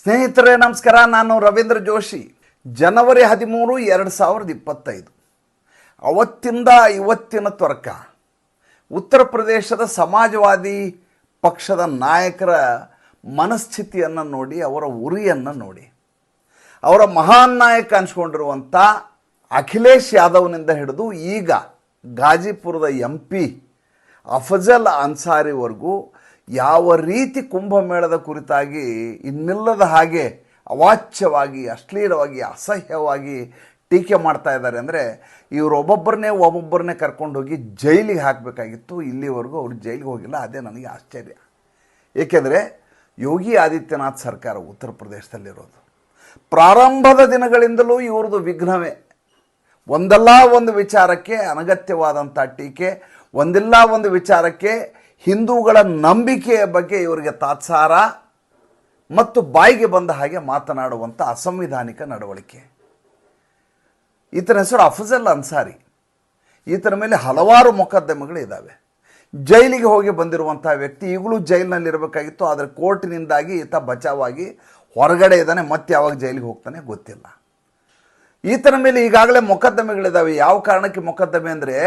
ಸ್ನೇಹಿತರೆ ನಮಸ್ಕಾರ. ನಾನು ರವೀಂದ್ರ ಜೋಶಿ. ಜನವರಿ 13, 2025 ಅವತ್ತಿಂದ ಇವತ್ತಿನ ತನಕ ಉತ್ತರ ಪ್ರದೇಶದ ಸಮಾಜವಾದಿ ಪಕ್ಷದ ನಾಯಕರ ಮನಸ್ಥಿತಿಯನ್ನು ನೋಡಿ, ಅವರ ಉರಿಯನ್ನು ನೋಡಿ, ಅವರ ಮಹಾನ್ ನಾಯಕ ಅನ್ಸ್ಕೊಂಡಿರುವಂಥ ಅಖಿಲೇಶ್ ಯಾದವ್ನಿಂದ ಹಿಡಿದು ಈಗ ಗಾಜಿಪುರದ MP ಅಫಜಲ್ ಅನ್ಸಾರಿವರೆಗೂ ಯಾವ ರೀತಿ ಕುಂಭಮೇಳದ ಕುರಿತಾಗಿ ಇನ್ನಿಲ್ಲದ ಹಾಗೆ ಅವಾಚ್ಯವಾಗಿ, ಅಶ್ಲೀಲವಾಗಿ, ಅಸಹ್ಯವಾಗಿ ಟೀಕೆ ಮಾಡ್ತಾ ಇದ್ದಾರೆ ಅಂದರೆ ಒಬ್ಬೊಬ್ಬರನ್ನೇ ಕರ್ಕೊಂಡು ಹೋಗಿ ಜೈಲಿಗೆ ಹಾಕಬೇಕಾಗಿತ್ತು. ಇಲ್ಲಿವರೆಗೂ ಅವರು ಜೈಲಿಗೆ ಹೋಗಿಲ್ಲ. ಅದೇ ನನಗೆ ಆಶ್ಚರ್ಯ. ಏಕೆಂದರೆ ಯೋಗಿ ಆದಿತ್ಯನಾಥ್ ಸರ್ಕಾರ ಉತ್ತರ ಪ್ರದೇಶದಲ್ಲಿರೋದು ಪ್ರಾರಂಭದ ದಿನಗಳಿಂದಲೂ ಇವ್ರದ್ದು ವಿಘ್ನವೇ. ಒಂದಲ್ಲ ಒಂದು ವಿಚಾರಕ್ಕೆ ಅನಗತ್ಯವಾದಂಥ ಟೀಕೆ, ಒಂದಿಲ್ಲ ಒಂದು ವಿಚಾರಕ್ಕೆ ಹಿಂದೂಗಳ ನಂಬಿಕೆಯ ಬಗ್ಗೆ ಇವರಿಗೆ ತಾತ್ಸಾರ ಮತ್ತು ಬಾಯಿಗೆ ಬಂದ ಹಾಗೆ ಮಾತನಾಡುವಂಥ ಅಸಂವಿಧಾನಿಕ ನಡವಳಿಕೆ. ಈತನ ಹೆಸರು ಅಫಜಲ್ ಅನ್ಸಾರಿ. ಈತನ ಮೇಲೆ ಹಲವಾರು ಮೊಕದ್ದಮೆಗಳಿದ್ದಾವೆ. ಜೈಲಿಗೆ ಹೋಗಿ ಬಂದಿರುವಂಥ ವ್ಯಕ್ತಿ ಈಗಲೂ ಜೈಲಿನಲ್ಲಿರಬೇಕಾಗಿತ್ತು. ಆದರೆ ಕೋರ್ಟಿನಿಂದಾಗಿ ಈತ ಬಚಾವಾಗಿ ಹೊರಗಡೆ ಇದ್ದಾನೆ. ಮತ್ತೆ ಯಾವಾಗ ಜೈಲಿಗೆ ಹೋಗ್ತಾನೆ ಗೊತ್ತಿಲ್ಲ. ಈತನ ಮೇಲೆ ಈಗಾಗಲೇ ಮೊಕದ್ದಮೆಗಳಿದ್ದಾವೆ. ಯಾವ ಕಾರಣಕ್ಕೆ ಮೊಕದ್ದಮೆ ಅಂದರೆ,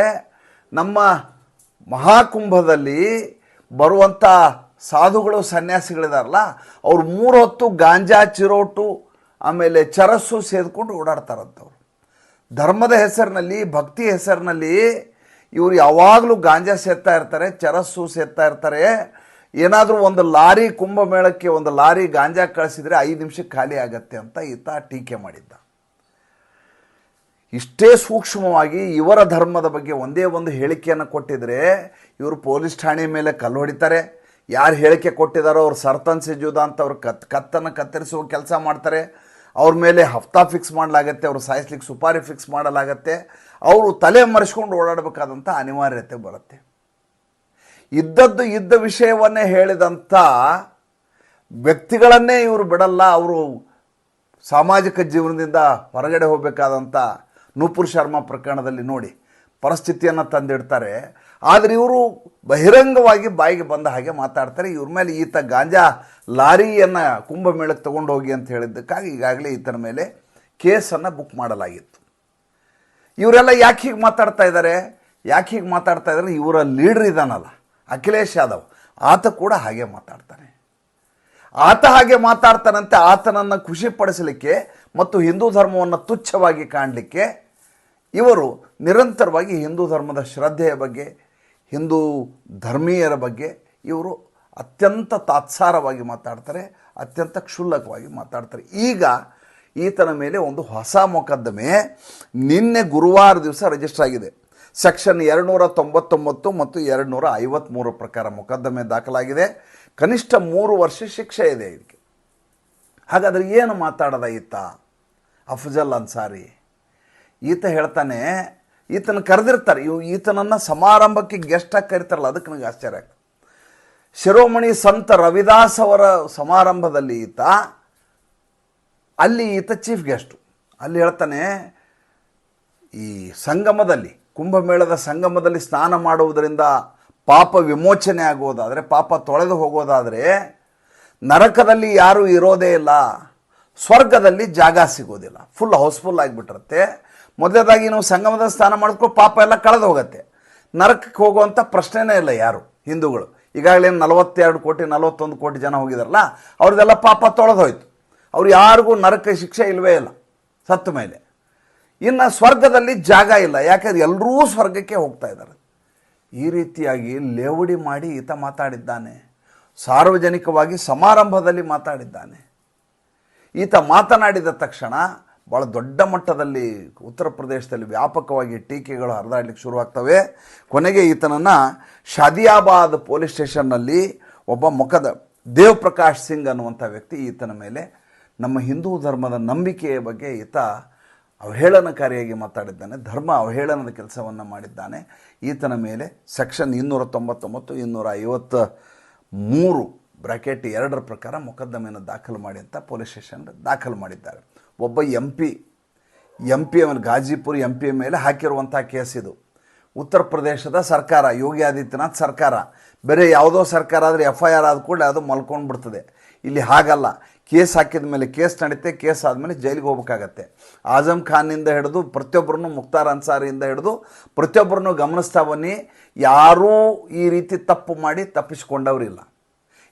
ನಮ್ಮ ಮಹಾಕುಂಭದಲ್ಲಿ ಬರುವಂಥ ಸಾಧುಗಳು, ಸನ್ಯಾಸಿಗಳಿದಾರಲ್ಲ, ಅವ್ರು 3 ಹೊತ್ತು ಗಾಂಜಾ, ಚಿರೋಟು, ಆಮೇಲೆ ಚರಸ್ಸು ಸೇದ್ಕೊಂಡು ಓಡಾಡ್ತಾರಂಥವ್ರು. ಧರ್ಮದ ಹೆಸರಿನಲ್ಲಿ, ಭಕ್ತಿ ಹೆಸರಿನಲ್ಲಿ ಇವರು ಯಾವಾಗಲೂ ಗಾಂಜಾ ಸೇರ್ತಾ ಇರ್ತಾರೆ, ಚರಸ್ಸು ಸೇರ್ತಾ ಇರ್ತಾರೆ. ಏನಾದರೂ ಒಂದು ಲಾರಿ, ಕುಂಭಮೇಳಕ್ಕೆ ಒಂದು ಲಾರಿ ಗಾಂಜಾ ಕಳಿಸಿದರೆ 5 ನಿಮಿಷಕ್ಕೆ ಖಾಲಿ ಆಗತ್ತೆ ಅಂತ ಈತ ಟೀಕೆ ಮಾಡಿದ್ದ. ಇಷ್ಟೇ ಸೂಕ್ಷ್ಮವಾಗಿ ಇವರ ಧರ್ಮದ ಬಗ್ಗೆ ಒಂದೇ ಒಂದು ಹೇಳಿಕೆಯನ್ನು ಕೊಟ್ಟಿದ್ರೆ ಇವರು ಪೊಲೀಸ್ ಠಾಣೆ ಮೇಲೆ ಕಲ್ಲು ಹೊಡಿತಾರೆ. ಯಾರು ಹೇಳಿಕೆ ಕೊಟ್ಟಿದ್ದಾರೋ ಅವ್ರು ಸರ್ತನ್ ಸಿಜುದ ಅಂತ ಅವ್ರು ಕತ್ತನ್ನು ಕತ್ತರಿಸುವ ಕೆಲಸ ಮಾಡ್ತಾರೆ. ಅವ್ರ ಮೇಲೆ ಹಫ್ತಾ ಫಿಕ್ಸ್ ಮಾಡಲಾಗತ್ತೆ, ಅವ್ರು ಸಾಯಿಸ್ಲಿಕ್ಕೆ ಸುಪಾರಿ ಫಿಕ್ಸ್ ಮಾಡಲಾಗತ್ತೆ. ಅವರು ತಲೆ ಮರೆಸ್ಕೊಂಡು ಓಡಾಡಬೇಕಾದಂಥ ಅನಿವಾರ್ಯತೆ ಬರುತ್ತೆ. ಇದ್ದದ್ದು ಇದ್ದ ವಿಷಯವನ್ನೇ ಹೇಳಿದಂಥ ವ್ಯಕ್ತಿಗಳನ್ನೇ ಇವರು ಬಿಡಲ್ಲ. ಅವರು ಸಾಮಾಜಿಕ ಜೀವನದಿಂದ ಹೊರಗಡೆ ಹೋಗಬೇಕಾದಂಥ ನೂಪುರ್ ಶರ್ಮಾ ಪ್ರಕರಣದಲ್ಲಿ ನೋಡಿ ಪರಿಸ್ಥಿತಿಯನ್ನು ತಂದಿಡ್ತಾರೆ. ಆದರೆ ಇವರು ಬಹಿರಂಗವಾಗಿ ಬಾಯಿಗೆ ಬಂದ ಹಾಗೆ ಮಾತಾಡ್ತಾರೆ. ಇವ್ರ ಮೇಲೆ ಈತ ಗಾಂಜಾ ಲಾರಿಯನ್ನು ಕುಂಭಮೇಳಕ್ಕೆ ತೊಗೊಂಡು ಹೋಗಿ ಅಂತ ಹೇಳಿದ್ದಕ್ಕಾಗಿ ಈಗಾಗಲೇ ಈತನ ಮೇಲೆ ಕೇಸನ್ನು ಬುಕ್ ಮಾಡಲಾಗಿತ್ತು. ಇವರೆಲ್ಲ ಯಾಕೆ ಹೀಗೆ ಮಾತಾಡ್ತಾ ಇದ್ದಾರೆ? ಇವರ ಲೀಡ್ರ್ ಇದ್ದಾನಲ್ಲ ಅಖಿಲೇಶ್ ಯಾದವ್, ಆತ ಕೂಡ ಹಾಗೆ ಮಾತಾಡ್ತಾನೆ. ಹಾಗೆ ಮಾತಾಡ್ತಾನಂತೆ. ಆತನನ್ನು ಖುಷಿಪಡಿಸಲಿಕ್ಕೆ ಮತ್ತು ಹಿಂದೂ ಧರ್ಮವನ್ನು ತುಚ್ಛವಾಗಿ ಕಾಣಲಿಕ್ಕೆ ಇವರು ನಿರಂತರವಾಗಿ ಹಿಂದೂ ಧರ್ಮದ ಶ್ರದ್ಧೆಯ ಬಗ್ಗೆ, ಹಿಂದೂ ಧರ್ಮೀಯರ ಬಗ್ಗೆ ಇವರು ಅತ್ಯಂತ ತಾತ್ಸಾರವಾಗಿ ಮಾತಾಡ್ತಾರೆ, ಅತ್ಯಂತ ಕ್ಷುಲ್ಲಕವಾಗಿ ಮಾತಾಡ್ತಾರೆ. ಈಗ ಈತನ ಮೇಲೆ ಒಂದು ಹೊಸ ಮೊಕದ್ದಮೆ ನಿನ್ನೆ ಗುರುವಾರ ದಿವಸ ರಿಜಿಸ್ಟರ್ ಆಗಿದೆ. ಸೆಕ್ಷನ್ 299 ಮತ್ತು 253 ಪ್ರಕಾರ ಮೊಕದ್ದಮೆ ದಾಖಲಾಗಿದೆ. ಕನಿಷ್ಠ 3 ವರ್ಷ ಶಿಕ್ಷೆ ಇದೆ ಇದಕ್ಕೆ. ಹಾಗಾದರೆ ಏನು ಮಾತಾಡದ ಈತ ಅಫಜಲ್ ಅನ್ಸಾರಿ? ಈತ ಹೇಳ್ತಾನೆ, ಈತನ ಕರೆದಿರ್ತಾರೆ, ಈತನನ್ನು ಸಮಾರಂಭಕ್ಕೆ ಗೆಸ್ಟಾಗಿ ಕರೀತಾರಲ್ಲ, ಅದಕ್ಕೆ ನನಗೆ ಆಶ್ಚರ್ಯ ಆಗ್ತದೆ. ಶಿರೋಮಣಿ ಸಂತ ರವಿದಾಸ್ ಅವರ ಸಮಾರಂಭದಲ್ಲಿ ಅಲ್ಲಿ ಈತ ಚೀಫ್ ಗೆಸ್ಟು. ಅಲ್ಲಿ ಹೇಳ್ತಾನೆ, ಈ ಸಂಗಮದಲ್ಲಿ, ಕುಂಭಮೇಳದ ಸಂಗಮದಲ್ಲಿ ಸ್ನಾನ ಮಾಡುವುದರಿಂದ ಪಾಪ ವಿಮೋಚನೆ ಆಗೋದಾದರೆ, ಪಾಪ ತೊಳೆದು ಹೋಗೋದಾದರೆ ನರಕದಲ್ಲಿ ಯಾರೂ ಇರೋದೇ ಇಲ್ಲ, ಸ್ವರ್ಗದಲ್ಲಿ ಜಾಗ ಸಿಗೋದಿಲ್ಲ, ಫುಲ್ ಹೌಸ್ಫುಲ್ ಆಗಿಬಿಟ್ಟಿರುತ್ತೆ. ಮೊದಲನೇದಾಗಿ ನೀವು ಸಂಗಮದ ಸ್ನಾನ ಮಾಡಿದ್ಕೊಂಡು ಪಾಪ ಎಲ್ಲ ಕಳೆದು ಹೋಗುತ್ತೆ. ನರಕಕ್ಕೆ ಹೋಗುವಂಥ ಪ್ರಶ್ನೆನೇ ಇಲ್ಲ ಯಾರು ಹಿಂದೂಗಳು. ಈಗಾಗಲೇ 42 ಕೋಟಿ 41 ಕೋಟಿ ಜನ ಹೋಗಿದಾರಲ್ಲ, ಅವ್ರದ್ದೆಲ್ಲ ಪಾಪ ತೊಳೆದು ಹೋಯ್ತು. ಅವ್ರು ಯಾರಿಗೂ ನರಕ ಶಿಕ್ಷೆ ಇಲ್ಲವೇ ಇಲ್ಲ ಸತ್ತ ಮೇಲೆ. ಇನ್ನು ಸ್ವರ್ಗದಲ್ಲಿ ಜಾಗ ಇಲ್ಲ, ಯಾಕೆಂದ್ರೆ ಎಲ್ಲರೂ ಸ್ವರ್ಗಕ್ಕೆ ಹೋಗ್ತಾ ಇದ್ದಾರೆ. ಈ ರೀತಿಯಾಗಿ ಲೇವಡಿ ಮಾಡಿ ಈತ ಮಾತಾಡಿದ್ದಾನೆ. ಸಾರ್ವಜನಿಕವಾಗಿ ಸಮಾರಂಭದಲ್ಲಿ ಮಾತಾಡಿದ್ದಾನೆ. ಈತ ಮಾತನಾಡಿದ ತಕ್ಷಣ ಭಾಳ ದೊಡ್ಡ ಮಟ್ಟದಲ್ಲಿ ಉತ್ತರ ಪ್ರದೇಶದಲ್ಲಿ ವ್ಯಾಪಕವಾಗಿ ಟೀಕೆಗಳು ಹರಿದಾಡಲಿಕ್ಕೆ ಶುರುವಾಗ್ತವೆ. ಕೊನೆಗೆ ಈತನನ್ನು ಶಾದಿಯಾಬಾದ್ ಪೊಲೀಸ್ ಸ್ಟೇಷನ್ನಲ್ಲಿ ಒಬ್ಬ ದೇವ್ ಪ್ರಕಾಶ್ ಸಿಂಗ್ ಅನ್ನುವಂಥ ವ್ಯಕ್ತಿ ಈತನ ಮೇಲೆ ನಮ್ಮ ಹಿಂದೂ ಧರ್ಮದ ನಂಬಿಕೆಯ ಬಗ್ಗೆ ಈತ ಅವಹೇಳನಕಾರಿಯಾಗಿ ಮಾತಾಡಿದ್ದಾನೆ, ಧರ್ಮ ಅವಹೇಳನದ ಕೆಲಸವನ್ನು ಮಾಡಿದ್ದಾನೆ. ಈತನ ಮೇಲೆ ಸೆಕ್ಷನ್ 299, 253 ಬ್ರಾಕೆಟ್ 2 ಪ್ರಕಾರ ಮೊಕದ್ದಮೆಯನ್ನು ದಾಖಲು ಮಾಡಿ ಅಂತ ಪೊಲೀಸ್ ಸ್ಟೇಷನ್ ದಾಖಲು ಮಾಡಿದ್ದಾರೆ. ಒಬ್ಬ MP ಮೇಲೆ ಗಾಜಿಪುರ MP ಮೇಲೆ ಹಾಕಿರುವಂಥ ಕೇಸ್ ಇದು. ಉತ್ತರ ಪ್ರದೇಶದ ಸರ್ಕಾರ, ಯೋಗಿ ಆದಿತ್ಯನಾಥ್ ಸರ್ಕಾರ, ಬೇರೆ ಯಾವುದೋ ಸರ್ಕಾರ ಆದರೆ FIR ಆದ ಕೂಡಲೇ ಅದು ಮಲ್ಕೊಂಡು ಬಿಡ್ತದೆ. ಇಲ್ಲಿ ಹಾಗಲ್ಲ. ಕೇಸ್ ಹಾಕಿದ ಮೇಲೆ ಕೇಸ್ ನಡೀತೆ, ಕೇಸ್ ಆದಮೇಲೆ ಜೈಲಿಗೆ ಹೋಗ್ಬೇಕಾಗತ್ತೆ. ಆಜಮ್ ಖಾನಿಂದ ಹಿಡಿದು ಪ್ರತಿಯೊಬ್ಬರನ್ನು, ಮುಖ್ತಾರ್ ಅನ್ಸಾರಿಯಿಂದ ಹಿಡಿದು ಪ್ರತಿಯೊಬ್ಬರನ್ನು ಗಮನಿಸ್ತಾ ಬನ್ನಿ, ಯಾರೂ ಈ ರೀತಿ ತಪ್ಪು ಮಾಡಿ ತಪ್ಪಿಸಿಕೊಂಡವರಿಲ್ಲ.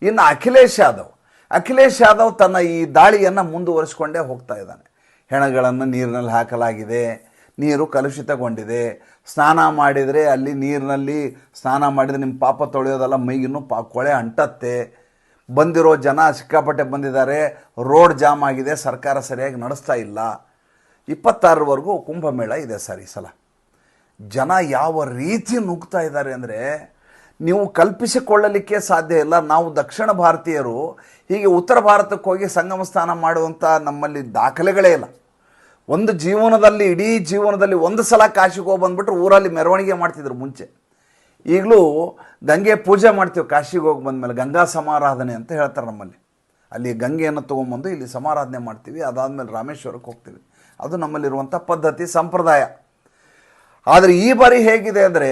ಇನ್ನು ಅಖಿಲೇಶ್ ಯಾದವ್ ತನ್ನ ಈ ದಾಳಿಯನ್ನು ಮುಂದುವರಿಸಿಕೊಂಡೇ ಹೋಗ್ತಾ ಇದ್ದಾನೆ. ಹೆಣಗಳನ್ನು ನೀರಿನಲ್ಲಿ ಹಾಕಲಾಗಿದೆ, ನೀರು ಕಲುಷಿತಗೊಂಡಿದೆ, ಸ್ನಾನ ಮಾಡಿದರೆ ಅಲ್ಲಿ ನೀರಿನಲ್ಲಿ ಸ್ನಾನ ಮಾಡಿದರೆ ನಿಮ್ಮ ಪಾಪ ತೊಳೆಯೋದಲ್ಲ, ಮೈಗಿನ್ನೂ ಕೊಳೆ ಅಂಟತ್ತೆ, ಬಂದಿರೋ ಜನ ಸಿಕ್ಕಾಪಟ್ಟೆ ಬಂದಿದ್ದಾರೆ, ರೋಡ್ ಜಾಮ್ ಆಗಿದೆ, ಸರ್ಕಾರ ಸರಿಯಾಗಿ ನಡೆಸ್ತಾ ಇಲ್ಲ. 26ರವರೆಗೂ ಕುಂಭಮೇಳ ಇದೆ ಸರ್. ಈ ಸಲ ಜನ ಯಾವ ರೀತಿ ನುಗ್ತಾ ಇದ್ದಾರೆ ಅಂದರೆ ನೀವು ಕಲ್ಪಿಸಿಕೊಳ್ಳಲಿಕ್ಕೆ ಸಾಧ್ಯ ಇಲ್ಲ. ನಾವು ದಕ್ಷಿಣ ಭಾರತೀಯರು ಹೀಗೆ ಉತ್ತರ ಭಾರತಕ್ಕೆ ಹೋಗಿ ಸಂಗಮ ಸ್ನಾನ ಮಾಡುವಂಥ ನಮ್ಮಲ್ಲಿ ದಾಖಲೆಗಳೇ ಇಲ್ಲ. ಇಡೀ ಜೀವನದಲ್ಲಿ ಒಂದು ಸಲ ಕಾಶಿಗೆ ಹೋಗಿ ಬಂದುಬಿಟ್ರೆ ಊರಲ್ಲಿ ಮೆರವಣಿಗೆ ಮಾಡ್ತಿದ್ರು ಮುಂಚೆ. ಈಗಲೂ ಗಂಗೆ ಪೂಜೆ ಮಾಡ್ತೀವಿ ಕಾಶಿಗೆ ಹೋಗಿ ಬಂದಮೇಲೆ, ಗಂಗಾ ಸಮಾರಾಧನೆ ಅಂತ ಹೇಳ್ತಾರೆ ನಮ್ಮಲ್ಲಿ. ಅಲ್ಲಿ ಗಂಗೆಯನ್ನು ತೊಗೊಂಬಂದು ಇಲ್ಲಿ ಸಮಾರಾಧನೆ ಮಾಡ್ತೀವಿ, ಅದಾದಮೇಲೆ ರಾಮೇಶ್ವರಕ್ಕೆ ಹೋಗ್ತೀವಿ. ಅದು ನಮ್ಮಲ್ಲಿರುವಂಥ ಪದ್ಧತಿ, ಸಂಪ್ರದಾಯ. ಆದರೆ ಈ ಬಾರಿ ಹೇಗಿದೆ ಅಂದರೆ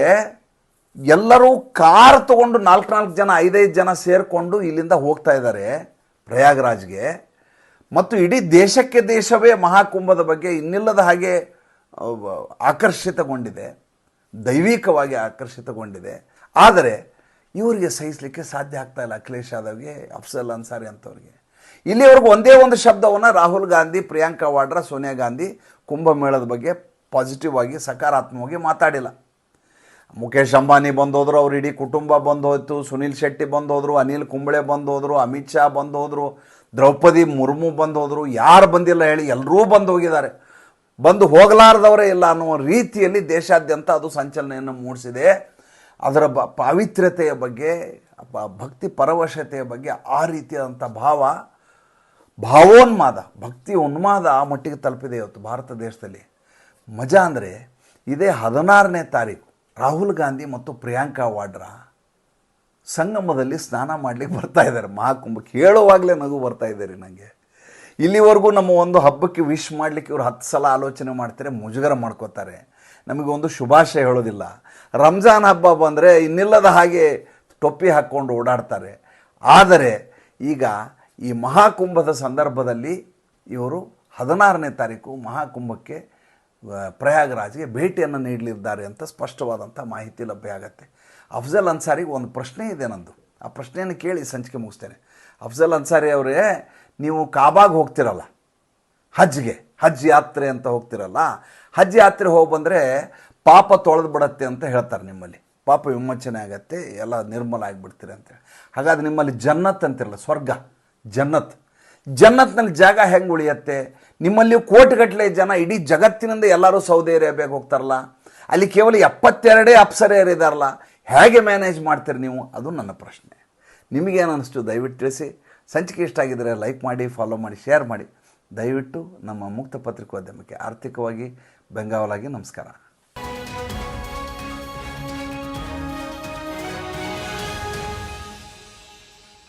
ಎಲ್ಲರೂ ಕಾರ್ ತೊಗೊಂಡು 4 ಜನ 5 ಜನ ಸೇರಿಕೊಂಡು ಇಲ್ಲಿಂದ ಹೋಗ್ತಾ ಇದ್ದಾರೆ ಪ್ರಯಾಗ್ರಾಜ್ಗೆ. ಮತ್ತು ಇಡೀ ದೇಶವೇ ಮಹಾಕುಂಭದ ಬಗ್ಗೆ ಇನ್ನಿಲ್ಲದ ಹಾಗೆ ಆಕರ್ಷಿತಗೊಂಡಿದೆ, ದೈವಿಕವಾಗಿ ಆಕರ್ಷಿತಗೊಂಡಿದೆ. ಆದರೆ ಇವರಿಗೆ ಸಹಿಸಲಿಕ್ಕೆ ಸಾಧ್ಯ ಆಗ್ತಾ ಇಲ್ಲ, ಅಖಿಲೇಶ್ ಯಾದವ್ಗೆ, ಅಫ್ಜಲ್ ಅನ್ಸಾರಿ ಅಂಥವ್ರಿಗೆ. ಇಲ್ಲಿವರೆಗೂ ಒಂದೇ ಒಂದು ಶಬ್ದವನ್ನು ರಾಹುಲ್ ಗಾಂಧಿ, ಪ್ರಿಯಾಂಕಾ ವಾಡ್ರಾ, ಸೋನಿಯಾ ಗಾಂಧಿ ಕುಂಭಮೇಳದ ಬಗ್ಗೆ ಪಾಸಿಟಿವ್ ಆಗಿ ಸಕಾರಾತ್ಮಕವಾಗಿ ಮಾತಾಡಿಲ್ಲ. ಮುಖೇಶ್ ಅಂಬಾನಿ ಬಂದೋದ್ರು, ಅವ್ರ ಇಡೀ ಕುಟುಂಬ ಬಂದೋಯ್ತು, ಸುನಿಲ್ ಶೆಟ್ಟಿ ಬಂದೋದ್ರು, ಅನಿಲ್ ಕುಂಬ್ಳೆ ಬಂದೋದ್ರು, ಅಮಿತ್ ಶಾ ಬಂದೋದ್ರು, ದ್ರೌಪದಿ ಮುರ್ಮು ಬಂದೋದ್ರು. ಯಾರು ಬಂದಿಲ್ಲ ಹೇಳಿ? ಎಲ್ಲರೂ ಬಂದು ಹೋಗಿದ್ದಾರೆ. ಬಂದು ಹೋಗಲಾರದವರೇ ಇಲ್ಲ ಅನ್ನುವ ರೀತಿಯಲ್ಲಿ ದೇಶಾದ್ಯಂತ ಅದು ಸಂಚಲನೆಯನ್ನು ಮೂಡಿಸಿದೆ. ಅದರ ಪಾವಿತ್ರ್ಯತೆಯ ಬಗ್ಗೆ, ಭಕ್ತಿ ಪರವಶತೆಯ ಬಗ್ಗೆ ಆ ರೀತಿಯಾದಂಥ ಭಾವೋನ್ಮಾದ, ಭಕ್ತಿ ಉನ್ಮಾದ ಆ ಮಟ್ಟಿಗೆ ತಲುಪಿದೆ ಇವತ್ತು ಭಾರತ ದೇಶದಲ್ಲಿ. ಮಜಾ ಅಂದರೆ ಇದೇ 16ನೇ ತಾರೀಕು ರಾಹುಲ್ ಗಾಂಧಿ ಮತ್ತು ಪ್ರಿಯಾಂಕಾ ವಾಡ್ರಾ ಸಂಗಮದಲ್ಲಿ ಸ್ನಾನ ಮಾಡಲಿಕ್ಕೆ ಬರ್ತಾ ಇದ್ದಾರೆ ಮಹಾಕುಂಭಕ್ಕೆ. ಹೇಳುವಾಗಲೇ ನಗು ಬರ್ತಾ ಇದ್ದಾರೆ ನನಗೆ. ಇಲ್ಲಿವರೆಗೂ ನಮ್ಮ ಒಂದು ಹಬ್ಬಕ್ಕೆ ವಿಶ್ ಮಾಡಲಿಕ್ಕೆ ಇವರು 10 ಸಲ ಆಲೋಚನೆ ಮಾಡ್ತಾರೆ, ಮುಜುಗರ ಮಾಡ್ಕೋತಾರೆ, ನಮಗೆ ಒಂದು ಶುಭಾಶಯ ಹೇಳೋದಿಲ್ಲ. ರಂಜಾನ್ ಹಬ್ಬ ಬಂದರೆ ಇನ್ನಿಲ್ಲದ ಹಾಗೆ ಟೊಪ್ಪಿ ಹಾಕ್ಕೊಂಡು ಓಡಾಡ್ತಾರೆ. ಆದರೆ ಈಗ ಈ ಮಹಾಕುಂಭದ ಸಂದರ್ಭದಲ್ಲಿ ಇವರು 16ನೇ ತಾರೀಕು ಮಹಾಕುಂಭಕ್ಕೆ ಪ್ರಯಾಗ್ರಾಜ್ಗೆ ಭೇಟಿಯನ್ನು ನೀಡಲಿದ್ದಾರೆ ಅಂತ ಸ್ಪಷ್ಟವಾದಂಥ ಮಾಹಿತಿ ಲಭ್ಯ ಆಗುತ್ತೆ. ಅಫ್ಜಲ್ ಅನ್ಸಾರಿಗೆ ಒಂದು ಪ್ರಶ್ನೆ ಇದೆ ನಂದು, ಆ ಪ್ರಶ್ನೆಯನ್ನು ಕೇಳಿ ಸಂಚಿಕೆ ಮುಗಿಸ್ತೇನೆ. ಅಫ್ಜಲ್ ಅನ್ಸಾರಿ ಅವರೇ, ನೀವು ಕಾಬಾಗೆ ಹೋಗ್ತಿರಲ್ಲ, ಹಜ್ ಯಾತ್ರೆ ಅಂತ ಹೋಗ್ತಿರಲ್ಲ, ಹಜ್ ಯಾತ್ರೆ ಹೋಗಿ ಬಂದರೆ ಪಾಪ ತೊಳೆದು ಬಿಡತ್ತೆ ಅಂತ ಹೇಳ್ತಾರೆ. ನಿಮ್ಮಲ್ಲಿ ಪಾಪ ವಿಮೋಚನೆ ಆಗತ್ತೆ, ಎಲ್ಲ ನಿರ್ಮಲ ಆಗಿಬಿಡ್ತೀರಿ ಅಂತೇಳಿ. ಹಾಗಾದ್ರೆ ನಿಮ್ಮಲ್ಲಿ ಜನ್ನತ್ ಅಂತಿರಲ್ಲ, ಸ್ವರ್ಗ, ಜನ್ನತ್ನಲ್ಲಿ ಜಾಗ ಹೆಂಗೆ ಉಳಿಯತ್ತೆ? ನಿಮ್ಮಲ್ಲಿ ಕೋಟಿಗಟ್ಟಲೆ ಜನ, ಇಡೀ ಜಗತ್ತಿನಿಂದ ಎಲ್ಲರೂ ಸೌದಿ ಅರೇಬಿಯಾಗೆ ಹೋಗ್ತಾರಲ್ಲ, ಅಲ್ಲಿ ಕೇವಲ 72 ಅಪ್ಸರೆಯರಿದಾರಲ್ಲ, ಹೇಗೆ ಮ್ಯಾನೇಜ್ ಮಾಡ್ತೀರಿ ನೀವು? ಅದು ನನ್ನ ಪ್ರಶ್ನೆ. ನಿಮಗೇನು ಅನ್ನಿಸ್ತು ದಯವಿಟ್ಟು ತಿಳಿಸಿ. ಸಂಚಿಕೆ ಇಷ್ಟ ಆಗಿದ್ದರೆ ಲೈಕ್ ಮಾಡಿ, ಫಾಲೋ ಮಾಡಿ, ಶೇರ್ ಮಾಡಿ. ದಯವಿಟ್ಟು ನಮ್ಮ ಮುಕ್ತ ಪತ್ರಿಕೋದ್ಯಮಕ್ಕೆ ಆರ್ಥಿಕವಾಗಿ ಬೆಂಗಾವಲಾಗಿ ನಮಸ್ಕಾರ.